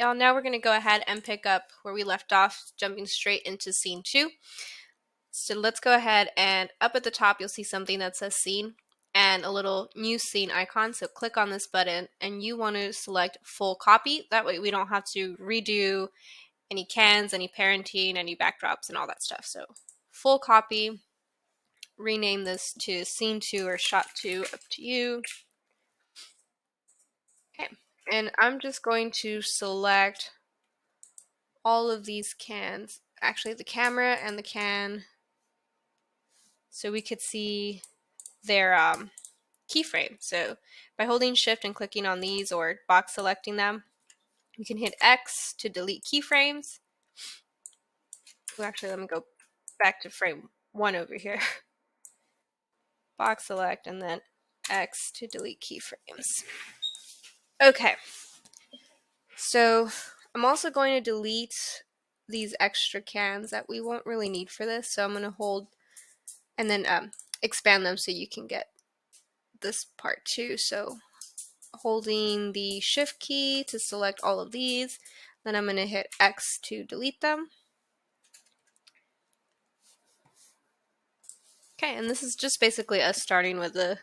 Now we're going to go ahead and pick up where we left off, jumping straight into scene 2. So let's go ahead and up at the top you'll see something that says scene and a little new scene icon. So click on this button and you want to select full copy. That way we don't have to redo any cans, any parenting, any backdrops and all that stuff. So full copy, rename this to scene 2 or shot 2, up to you. Okay, and I'm just going to select all of these cans, actually the camera and the can, so we could see their keyframe. So by holding shift and clicking on these or box selecting them, you can hit X to delete keyframes. Well, actually, let me go back to frame 1 over here. Box select and then X to delete keyframes. Okay, so I'm also going to delete these extra cans that we won't really need for this. So I'm going to hold and then expand them so you can get this part too. So holding the shift key to select all of these, then I'm going to hit X to delete them. Okay, and this is just basically us starting with a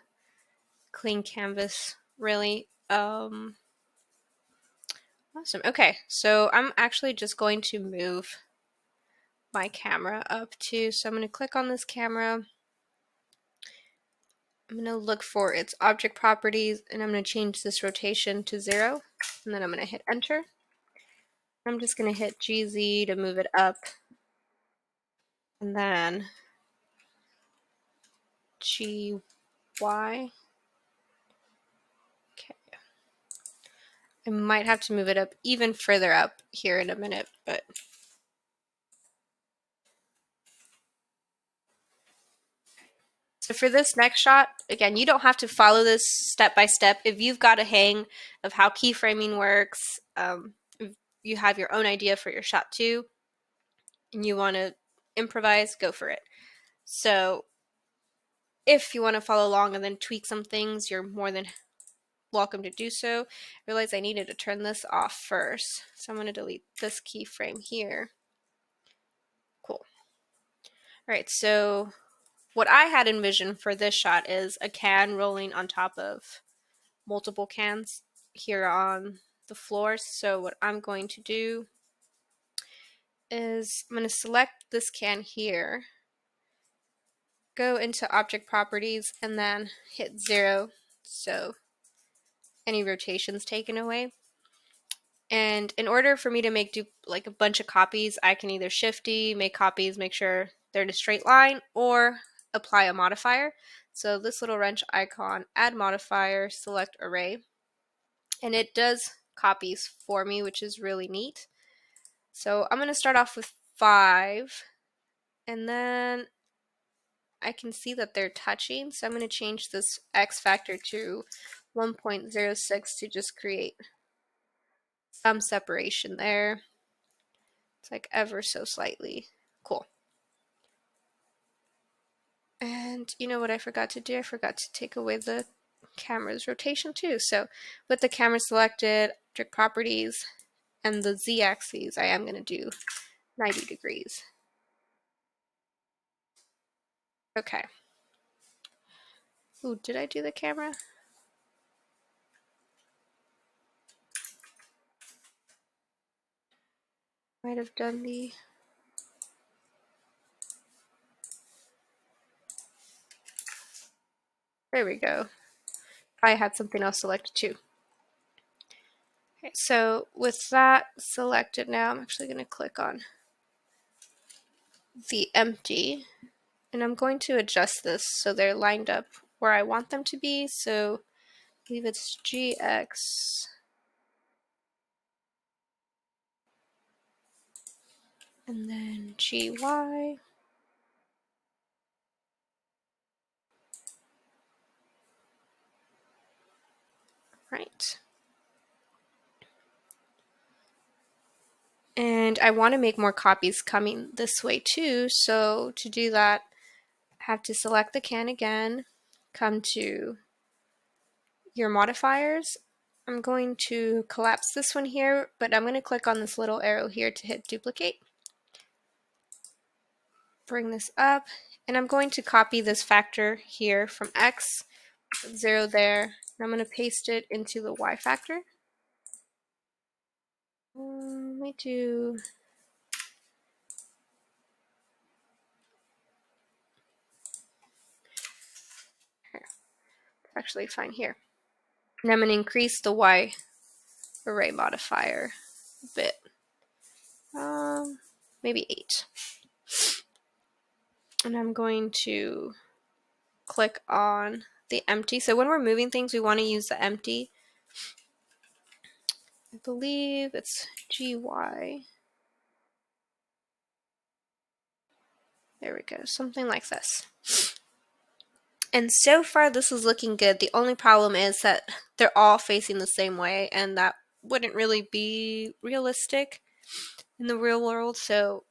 clean canvas, really. Awesome. Okay, so I'm actually just going to move my camera up too. So I'm going to click on this camera. I'm going to look for its object properties and I'm going to change this rotation to 0 and then I'm going to hit enter. I'm just going to hit GZ to move it up and then GY. Okay. I might have to move it up even further up here in a minute, but so for this next shot, again, you don't have to follow this step by step. If you've got a hang of how keyframing works, if you have your own idea for your shot 2, and you want to improvise, go for it. So if you want to follow along and then tweak some things, you're more than welcome to do so. I realized I needed to turn this off first, so I'm going to delete this keyframe here. Cool. All right, so what I had envisioned for this shot is a can rolling on top of multiple cans here on the floor. So what I'm going to do is I'm going to select this can here, go into object properties, and then hit 0 so any rotations taken away. And in order for me to make like a bunch of copies, I can either shifty, make copies, make sure they're in a straight line, or apply a modifier. So this little wrench icon, add modifier, select array, and it does copies for me, which is really neat. So I'm going to start off with 5, and then I can see that they're touching, so I'm going to change this X factor to 1.06 to just create some separation there. It's like ever so slightly. Cool. And you know what I forgot to do? I forgot to take away the camera's rotation too. So with the camera selected, object properties, and the z-axis, I am going to do 90 degrees. Okay. Ooh, did I do the camera? Might have done the... There we go. I had something else selected too. Okay, so with that selected now, I'm actually going to click on the empty, and I'm going to adjust this so they're lined up where I want them to be. So I believe it's GX and then GY. Right. And I want to make more copies coming this way too. So to do that, I have to select the can again, come to your modifiers, I'm going to collapse this one here, but I'm going to click on this little arrow here to hit duplicate. Bring this up, and I'm going to copy this factor here from x, 0 there, and I'm going to paste it into the y factor. Let me do... Here. It's actually fine here. And I'm going to increase the y array modifier a bit. Maybe 8. And I'm going to click on the empty. So when we're moving things, we want to use the empty. I believe it's GY. There we go, something like this. And so far this is looking good. The only problem is that they're all facing the same way, and that wouldn't really be realistic in the real world. So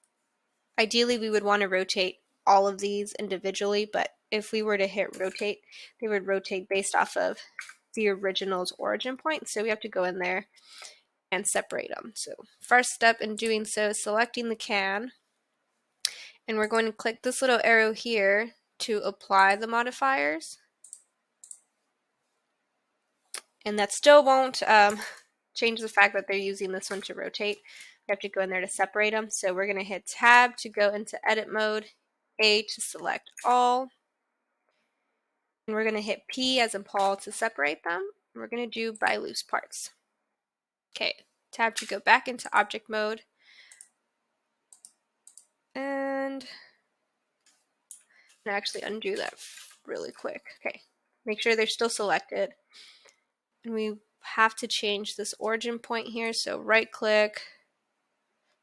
ideally we would want to rotate all of these individually, but if we were to hit rotate, they would rotate based off of the original's origin point. So we have to go in there and separate them. So first step in doing so is selecting the can, and we're going to click this little arrow here to apply the modifiers. And that still won't change the fact that they're using this one to rotate. We have to go in there to separate them. So we're going to hit tab to go into edit mode, A to select all, and we're going to hit P as in Paul to separate them. And we're going to do by loose parts. Okay, tab to go back into object mode, and actually undo that really quick. Okay, make sure they're still selected, and we have to change this origin point here. So right click,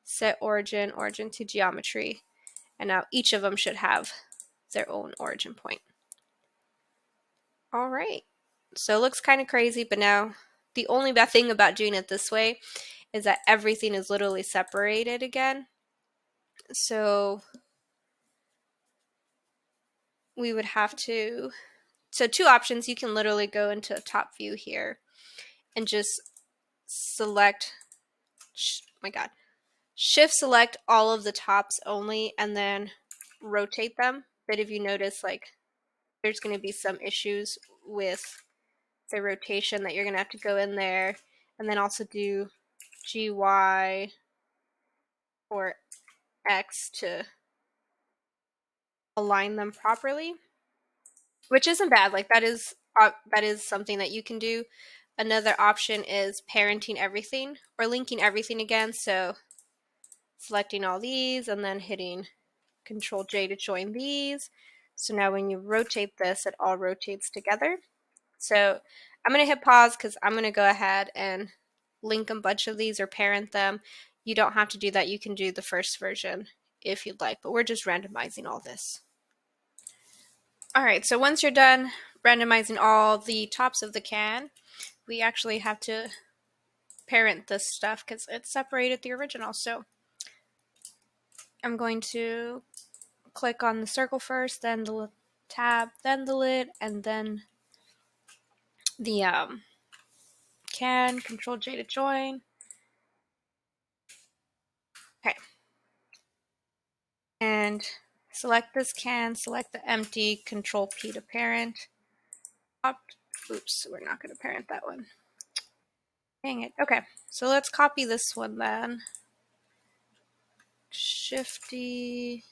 set origin, origin to geometry, and now each of them should have their own origin point. All right, so it looks kind of crazy, but now the only bad thing about doing it this way is that everything is literally separated again. So we would have to, so two options, you can literally go into top view here and just select, my God, shift select all of the tops only and then rotate them. But if you notice, like, there's going to be some issues with the rotation that you're going to have to go in there and then also do GY or X to align them properly, which isn't bad. Like that is something that you can do. Another option is parenting everything or linking everything again. So selecting all these and then hitting Control J to join these. So now when you rotate this, it all rotates together. So I'm going to hit pause because I'm going to go ahead and link a bunch of these or parent them. You don't have to do that. You can do the first version if you'd like, but we're just randomizing all this. All right, so once you're done randomizing all the tops of the can, we actually have to parent this stuff because it separated the original. So I'm going to click on the circle first, then the tab, then the lid, and then the can, Control J to join. Okay. And select this can, select the empty, Control P to parent. Oops, we're not going to parent that one. Dang it. Okay, so let's copy this one then. Shifty.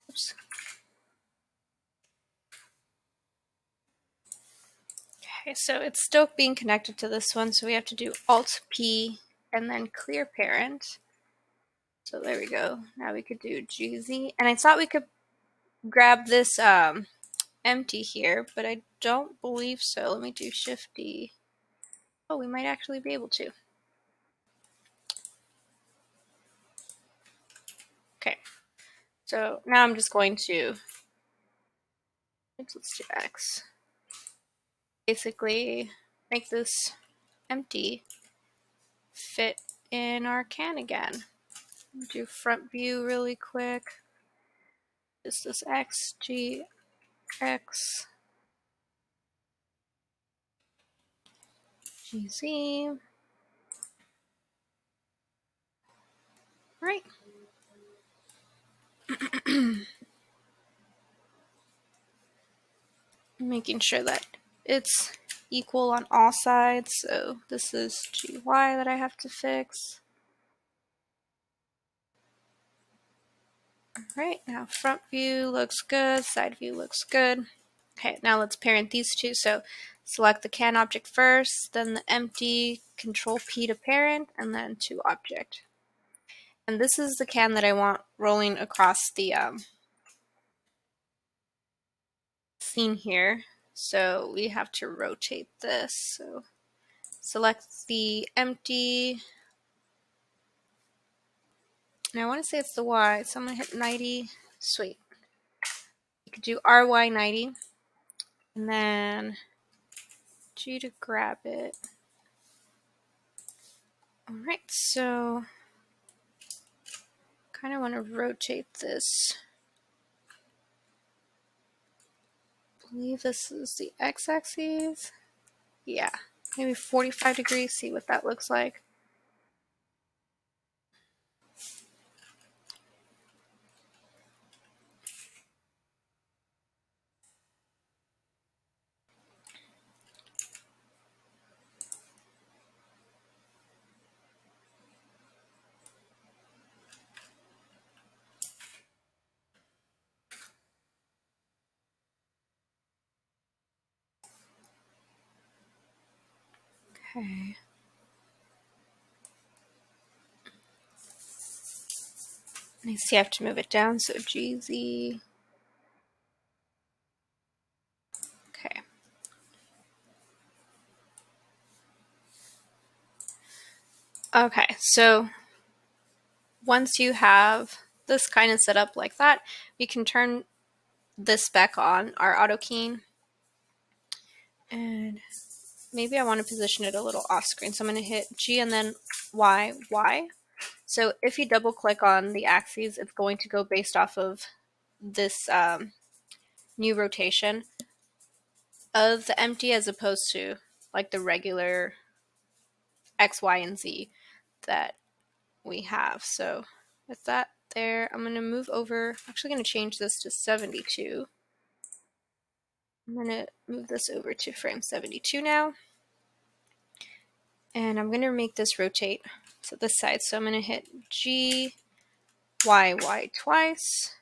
Oops. Okay, so it's still being connected to this one, so we have to do Alt P and then clear parent. So there we go. Now we could do GZ, and I thought we could grab this empty here, but I don't believe so. Let me do Shift D. Oh, we might actually be able to. Okay, so now I'm just going to, let's do X. Basically make this empty fit in our can again. Do front view really quick. Just this X, G, X, G, Z. Right. Making sure that it's equal on all sides. So this is GY that I have to fix. Alright, now front view looks good, side view looks good. Okay, now let's parent these two. So select the can object first, then the empty, Control P to parent, and then to object. And this is the can that I want rolling across the scene here. So we have to rotate this. So select the empty, and I want to say it's the Y, so I'm going to hit 90. Sweet. You could do RY 90, and then G to grab it. Alright, so kind of want to rotate this. I believe this is the x-axis. Yeah, maybe 45 degrees, see what that looks like. Okay. I see I have to move it down, so GZ. Okay. Okay, so once you have this kind of set up like that, we can turn this back on, our auto keying. And maybe I want to position it a little off screen. So I'm going to hit G and then Y, Y. So if you double click on the axes, it's going to go based off of this new rotation of the empty as opposed to like the regular X, Y, and Z that we have. So with that there, I'm going to move over. I'm actually going to change this to 72. I'm going to move this over to frame 72 now. And I'm going to make this rotate to this side. So I'm going to hit G, Y, Y twice.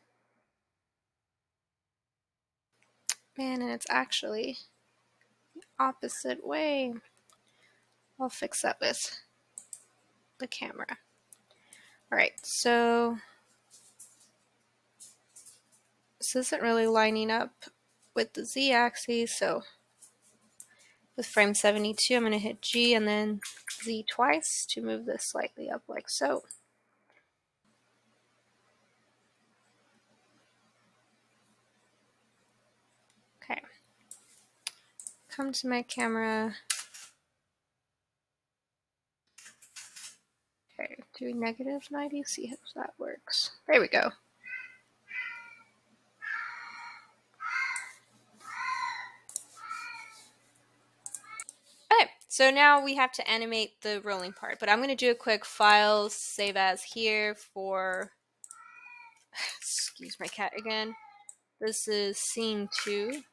Man, and it's actually the opposite way. I'll fix that with the camera. Alright, so this isn't really lining up with the z-axis, so with frame 72, I'm going to hit G and then Z twice to move this slightly up like so. Okay. Come to my camera. Okay, do -90, see how that works. There we go. Okay, so now we have to animate the rolling part, but I'm going to do a quick file save as here for, excuse my cat again. This is scene 2.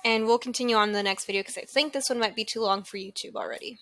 And we'll continue on in the next video because I think this one might be too long for YouTube already.